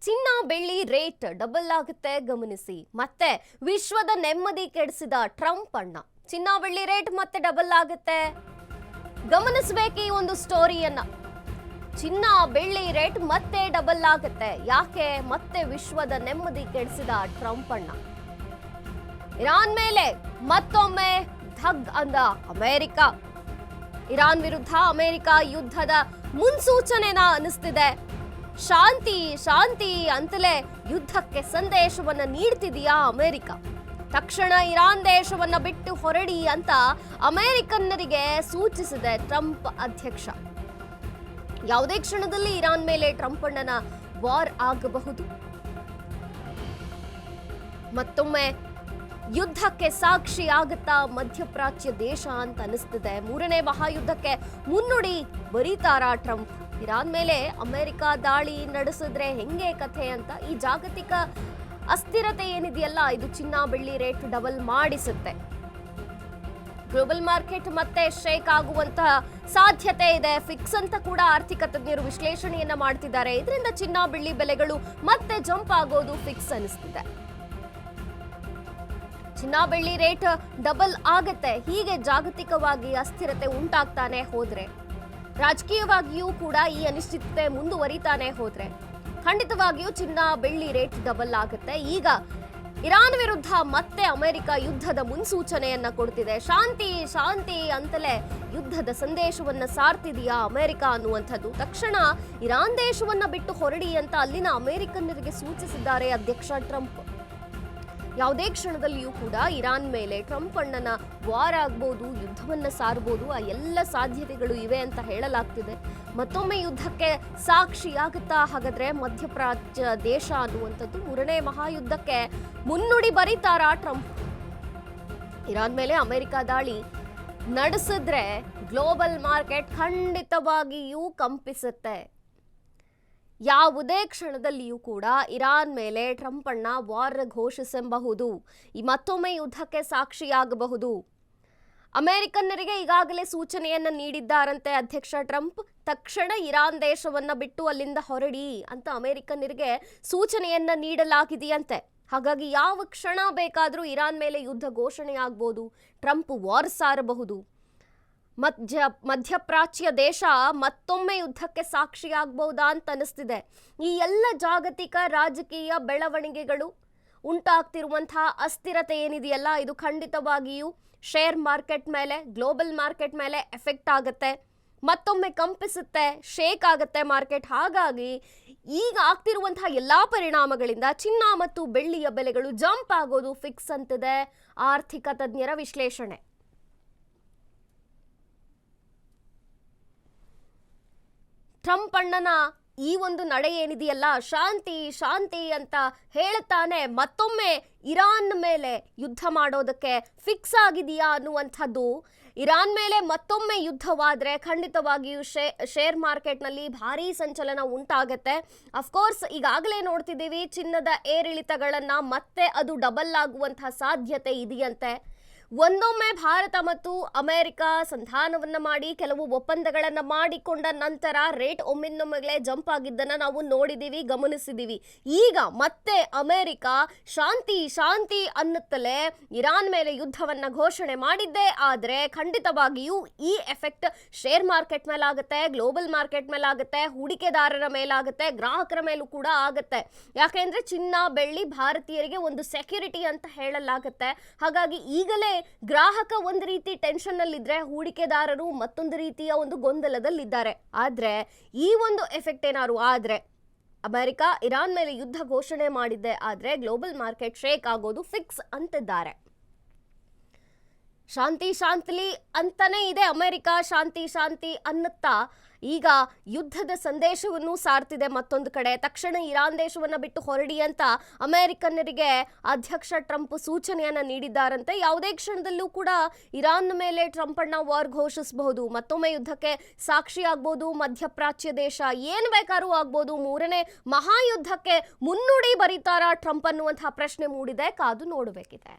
ಚಿನ್ನ ಬೆಳ್ಳಿ rate double ಆಗುತ್ತೆ ಗಮನಿಸಿ. ಮತ್ತೆ ವಿಶ್ವದ ನೆಮ್ಮದಿ ಕೆಡಿಸಿದ ಟ್ರಂಪ್ ಅಣ್ಣ. ಚಿನ್ನ ಬೆಳ್ಳಿ ರೇಟ್ ಮತ್ತೆ ಡಬಲ್ ಆಗುತ್ತೆ, ಗಮನಿಸಬೇಕು ಈ ಒಂದು ಸ್ಟೋರಿಯನ್ನ. ಚಿನ್ನ ಬೆಳ್ಳಿ ರೇಟ್ ಮತ್ತೆ ಡಬಲ್ ಆಗುತ್ತೆ. ಯಾಕೆ? ಮತ್ತೆ ವಿಶ್ವದ ನೆಮ್ಮದಿ ಕೆಡಿಸಿದ ಟ್ರಂಪ್ ಅಣ್ಣ. ಇರಾನ್ ಮೇಲೆ ಮತ್ತೊಮ್ಮೆ ಧಗ್ ಅಂದ ಅಮೆರಿಕ. ಇರಾನ್ ವಿರುದ್ಧ ಅಮೆರಿಕ ಯುದ್ಧದ ಮುನ್ಸೂಚನೆನ ಅನಿಸ್ತಿದೆ. ಶಾಂತಿ ಶಾಂತಿ ಅಂತಲೇ ಯುದ್ಧಕ್ಕೆ ಸಂದೇಶವನ್ನ ನೀಡ್ತಿದೆಯಾ ಅಮೆರಿಕ. ತಕ್ಷಣ ಇರಾನ್ ದೇಶವನ್ನ ಬಿಟ್ಟು ಹೊರಡಿ ಅಂತ ಅಮೆರಿಕನ್ನರಿಗೆ ಸೂಚಿಸಿದೆ ಟ್ರಂಪ್ ಅಧ್ಯಕ್ಷ. ಯಾವುದೇ ಕ್ಷಣದಲ್ಲಿ ಇರಾನ್ ಮೇಲೆ ಟ್ರಂಪ್ ಅಣ್ಣನ ವಾರ್ ಆಗಬಹುದು. ಮತ್ತೊಮ್ಮೆ ಯುದ್ಧಕ್ಕೆ ಸಾಕ್ಷಿ ಆಗುತ್ತಾ ಮಧ್ಯಪ್ರಾಚ್ಯ ದೇಶ ಅಂತ ಅನಿಸ್ತಿದೆ. ಮೂರನೇ ಮಹಾಯುದ್ಧಕ್ಕೆ ಮುನ್ನುಡಿ ಬರೀತಾರಾ ಟ್ರಂಪ್. ಇರಾನ್ ಮೇಲೆ ಅಮೆರಿಕ ದಾಳಿ ನಡೆಸಿದ್ರೆ ಹೆಂಗೆ ಕಥೆ ಅಂತ ಈ ಜಾಗತಿಕ ಅಸ್ಥಿರತೆ ಏನಿದೆಯಲ್ಲ, ಇದು ಚಿನ್ನ ಬೆಳ್ಳಿ ರೇಟ್ ಡಬಲ್ ಮಾಡಿಸುತ್ತೆ. ಗ್ಲೋಬಲ್ ಮಾರ್ಕೆಟ್ ಮತ್ತೆ ಶೇಕ್ ಆಗುವಂತಹ ಸಾಧ್ಯತೆ ಇದೆ. ಫಿಕ್ಸ್ ಅಂತ ಕೂಡ ಆರ್ಥಿಕ ತಜ್ಞರು ವಿಶ್ಲೇಷಣೆಯನ್ನ ಮಾಡ್ತಿದ್ದಾರೆ. ಇದರಿಂದ ಚಿನ್ನ ಬೆಳ್ಳಿ ಬೆಲೆಗಳು ಮತ್ತೆ ಜಂಪ್ ಆಗೋದು ಫಿಕ್ಸ್ ಅನಿಸ್ತಿದೆ. ಚಿನ್ನ ಬೆಳ್ಳಿ ರೇಟ್ ಡಬಲ್ ಆಗತ್ತೆ. ಹೀಗೆ ಜಾಗತಿಕವಾಗಿ ಅಸ್ಥಿರತೆ ಉಂಟಾಗ್ತಾನೆ ಹೋದ್ರೆ, ರಾಜಕೀಯವಾಗಿಯೂ ಕೂಡ ಈ ಅನಿಶ್ಚಿತತೆ ಮುಂದುವರಿತಾನೆ ಹೋದ್ರೆ ಖಂಡಿತವಾಗಿಯೂ ಚಿನ್ನ ಬೆಳ್ಳಿ ರೇಟ್ ಡಬಲ್ ಆಗುತ್ತೆ. ಈಗ ಇರಾನ್ ವಿರುದ್ಧ ಮತ್ತೆ ಅಮೆರಿಕ ಯುದ್ಧದ ಮುನ್ಸೂಚನೆಯನ್ನ ಕೊಡ್ತಿದೆ. ಶಾಂತಿ ಶಾಂತಿ ಅಂತಲೇ ಯುದ್ಧದ ಸಂದೇಶವನ್ನ ಸಾರ್ತಿದೆಯಾ ಅಮೆರಿಕ ಅನ್ನುವಂಥದ್ದು. ತಕ್ಷಣ ಇರಾನ್ ದೇಶವನ್ನ ಬಿಟ್ಟು ಹೊರಡಿ ಅಂತ ಅಲ್ಲಿನ ಅಮೆರಿಕನ್ನರಿಗೆ ಸೂಚಿಸಿದ್ದಾರೆ ಅಧ್ಯಕ್ಷ ಟ್ರಂಪ್. ಯಾವುದೇ ಕ್ಷಣದಲ್ಲಿಯೂ ಕೂಡ ಇರಾನ್ ಮೇಲೆ ಟ್ರಂಪ್ ಅಣ್ಣನ ವಾರ್ ಆಗ್ಬೋದು, ಯುದ್ಧವನ್ನ ಸಾರಬಹುದು. ಆ ಎಲ್ಲ ಸಾಧ್ಯತೆಗಳು ಇವೆ ಅಂತ ಹೇಳಲಾಗ್ತಿದೆ. ಮತ್ತೊಮ್ಮೆ ಯುದ್ಧಕ್ಕೆ ಸಾಕ್ಷಿಯಾಗುತ್ತಾ ಹಾಗಾದ್ರೆ ಮಧ್ಯಪ್ರಾಚ್ಯ ದೇಶ ಅನ್ನುವಂಥದ್ದು. ಮೂರನೇ ಮಹಾಯುದ್ಧಕ್ಕೆ ಮುನ್ನುಡಿ ಬರೀತಾರಾ ಟ್ರಂಪ್. ಇರಾನ್ ಮೇಲೆ ಅಮೆರಿಕ ದಾಳಿ ನಡೆಸಿದ್ರೆ ಗ್ಲೋಬಲ್ ಮಾರ್ಕೆಟ್ ಖಂಡಿತವಾಗಿಯೂ ಕಂಪಿಸುತ್ತೆ. ಯಾವುದೇ ಕ್ಷಣದಲ್ಲಿಯೂ ಕೂಡ ಇರಾನ್ ಮೇಲೆ ಟ್ರಂಪ್ ಅಣ್ಣ ವಾರ್ ಘೋಷಿಸಬಹುದು. ಈ ಮತ್ತೊಮ್ಮೆ ಯುದ್ಧಕ್ಕೆ ಸಾಕ್ಷಿಯಾಗಬಹುದು. ಅಮೆರಿಕನ್ನರಿಗೆ ಈಗಾಗಲೇ ಸೂಚನೆಯನ್ನ ನೀಡಿದ್ದಾರಂತೆ ಅಧ್ಯಕ್ಷ ಟ್ರಂಪ್. ತಕ್ಷಣ ಇರಾನ್ ದೇಶವನ್ನ ಬಿಟ್ಟು ಅಲ್ಲಿಂದ ಹೊರಡಿ ಅಂತ ಅಮೆರಿಕನ್ನರಿಗೆ ಸೂಚನೆಯನ್ನ ನೀಡಲಾಗಿದೆಯಂತೆ. ಹಾಗಾಗಿ ಯಾವ ಕ್ಷಣ ಬೇಕಾದರೂ ಇರಾನ್ ಮೇಲೆ ಯುದ್ಧ ಘೋಷಣೆ ಆಗ್ಬೋದು. ಟ್ರಂಪ್ ವಾರ್ ಸಾರಬಹುದು. ಮಧ್ಯಪ್ರಾಚ್ಯ ದೇಶ ಮತ್ತೊಮ್ಮೆ ಯುದ್ಧಕ್ಕೆ ಸಾಕ್ಷಿಯಾಗಬಹುದಾ ಅಂತ ಅನಿಸ್ತಿದೆ. ಈ ಎಲ್ಲ ಜಾಗತಿಕ ರಾಜಕೀಯ ಬೆಳವಣಿಗೆಗಳು ಉಂಟಾಗ್ತಿರುವಂತಹ ಅಸ್ಥಿರತೆ ಏನಿದೆಯಲ್ಲ, ಇದು ಖಂಡಿತವಾಗಿಯೂ ಶೇರ್ ಮಾರ್ಕೆಟ್ ಮೇಲೆ, ಗ್ಲೋಬಲ್ ಮಾರ್ಕೆಟ್ ಮೇಲೆ ಎಫೆಕ್ಟ್ ಆಗುತ್ತೆ. ಮತ್ತೊಮ್ಮೆ ಕಂಪಿಸುತ್ತೆ, ಶೇಕ್ ಆಗುತ್ತೆ ಮಾರ್ಕೆಟ್. ಹಾಗಾಗಿ ಈಗ ಆಗ್ತಿರುವಂತಹ ಎಲ್ಲಾ ಪರಿಣಾಮಗಳಿಂದ ಚಿನ್ನ ಮತ್ತು ಬೆಳ್ಳಿಯ ಬೆಲೆಗಳು ಜಂಪ್ ಆಗೋದು ಫಿಕ್ಸ್ ಅಂತಿದೆ ಆರ್ಥಿಕ ತಜ್ಞರ ವಿಶ್ಲೇಷಣೆ. ಟ್ರಂಪ್ ಅಣ್ಣನ ಈ ಒಂದು ನಡೆ ಏನಿದೆಯಲ್ಲ, ಶಾಂತಿ ಶಾಂತಿ ಅಂತ ಹೇಳುತ್ತಾನೆ ಮತ್ತೊಮ್ಮೆ ಇರಾನ್ ಮೇಲೆ ಯುದ್ಧ ಮಾಡೋದಕ್ಕೆ ಫಿಕ್ಸ್ ಆಗಿದೆಯಾ ಅನ್ನುವಂಥದ್ದು. ಇರಾನ್ ಮೇಲೆ ಮತ್ತೊಮ್ಮೆ ಯುದ್ಧವಾದರೆ ಖಂಡಿತವಾಗಿಯೂ ಶೇರ್ ಮಾರ್ಕೆಟ್ನಲ್ಲಿ ಭಾರೀ ಸಂಚಲನ ಉಂಟಾಗತ್ತೆ. ಅಫ್ಕೋರ್ಸ್ ಈಗಾಗಲೇ ನೋಡ್ತಿದ್ದೀವಿ ಚಿನ್ನದ ಏರಿಳಿತಗಳನ್ನು, ಮತ್ತೆ ಅದು ಡಬಲ್ ಆಗುವಂತಹ ಸಾಧ್ಯತೆ ಇದೆಯಂತೆ. ಒಂದೊಮ್ಮೆ ಭಾರತ ಮತ್ತು ಅಮೆರಿಕ ಸಂಧಾನವನ್ನ ಮಾಡಿ ಕೆಲವು ಒಪ್ಪಂದಗಳನ್ನು ಮಾಡಿಕೊಂಡ ನಂತರ ರೇಟ್ ಒಮ್ಮಿಂದೊಮ್ಮೆಗಳೇ ಜಂಪ್ ಆಗಿದ್ದನ್ನು ನಾವು ನೋಡಿದ್ದೀವಿ, ಗಮನಿಸಿದ್ದೀವಿ. ಈಗ ಮತ್ತೆ ಅಮೆರಿಕ ಶಾಂತಿ ಶಾಂತಿ ಅನ್ನುತ್ತಲೇ ಇರಾನ್ ಮೇಲೆ ಯುದ್ಧವನ್ನ ಘೋಷಣೆ ಮಾಡಿದ್ದೇ ಆದರೆ ಖಂಡಿತವಾಗಿಯೂ ಈ ಎಫೆಕ್ಟ್ ಶೇರ್ ಮಾರ್ಕೆಟ್ ಮೇಲಾಗುತ್ತೆ, ಗ್ಲೋಬಲ್ ಮಾರ್ಕೆಟ್ ಮೇಲಾಗುತ್ತೆ, ಹೂಡಿಕೆದಾರರ ಮೇಲಾಗುತ್ತೆ, ಗ್ರಾಹಕರ ಮೇಲೂ ಕೂಡ ಆಗುತ್ತೆ. ಯಾಕೆಂದ್ರೆ ಚಿನ್ನ ಬೆಳ್ಳಿ ಭಾರತೀಯರಿಗೆ ಒಂದು ಸೆಕ್ಯೂರಿಟಿ ಅಂತ ಹೇಳಲಾಗುತ್ತೆ. ಹಾಗಾಗಿ ಈಗಲೇ ಗ್ರಾಹಕ ಒಂದು ರೀತಿ ಟೆನ್ಷನ್ ನಲ್ಲಿದ್ರೆ, ಹೂಡಿಕೆದಾರರು ಮತ್ತೊಂದು ರೀತಿಯ ಒಂದು ಗೊಂದಲದಲ್ಲಿದ್ದಾರೆ. ಆದ್ರೆ ಈ ಒಂದು ಎಫೆಕ್ಟ್ ಏನಾದ್ರು ಆದ್ರೆ, ಅಮೆರಿಕ ಇರಾನ್ ಮೇಲೆ ಯುದ್ಧ ಘೋಷಣೆ ಮಾಡಿದ್ದೆ ಆದ್ರೆ ಗ್ಲೋಬಲ್ ಮಾರ್ಕೆಟ್ ಶೇಕ್ ಆಗೋದು ಫಿಕ್ಸ್ ಅಂತಿದ್ದಾರೆ. ಶಾಂತಿ ಶಾಂತಿ ಅಂತಾನೆ ಇದೆ ಅಮೆರಿಕ, ಶಾಂತಿ ಶಾಂತಿ ಅನ್ನುತ್ತಾ ಈಗ ಯುದ್ಧದ ಸಂದೇಶವನ್ನು ಸಾರ್ತಿದೆ. ಮತ್ತೊಂದು ಕಡೆ ತಕ್ಷಣ ಇರಾನ್ ದೇಶವನ್ನ ಬಿಟ್ಟು ಹೊರಡಿ ಅಂತ ಅಮೆರಿಕನ್ನರಿಗೆ ಅಧ್ಯಕ್ಷ ಟ್ರಂಪ್ ಸೂಚನೆಯನ್ನ ನೀಡಿದ್ದಾರಂತೆ. ಯಾವುದೇ ಕ್ಷಣದಲ್ಲೂ ಕೂಡ ಇರಾನ್ ಮೇಲೆ ಟ್ರಂಪ್ ಅಣ್ಣ ವಾರ್ ಘೋಷಿಸಬಹುದು. ಮತ್ತೊಮ್ಮೆ ಯುದ್ಧಕ್ಕೆ ಸಾಕ್ಷಿಯಾಗಬಹುದು ಮಧ್ಯಪ್ರಾಚ್ಯ ದೇಶ. ಏನು ಬೇಕಾದ್ರೂ ಆಗ್ಬೋದು. ಮೂರನೇ ಮಹಾಯುದ್ಧಕ್ಕೆ ಮುನ್ನುಡಿ ಬರೀತಾರಾ ಟ್ರಂಪ್ ಅನ್ನುವಂತಹ ಪ್ರಶ್ನೆ ಮೂಡಿದೆ. ಕಾದು ನೋಡಬೇಕಿದೆ.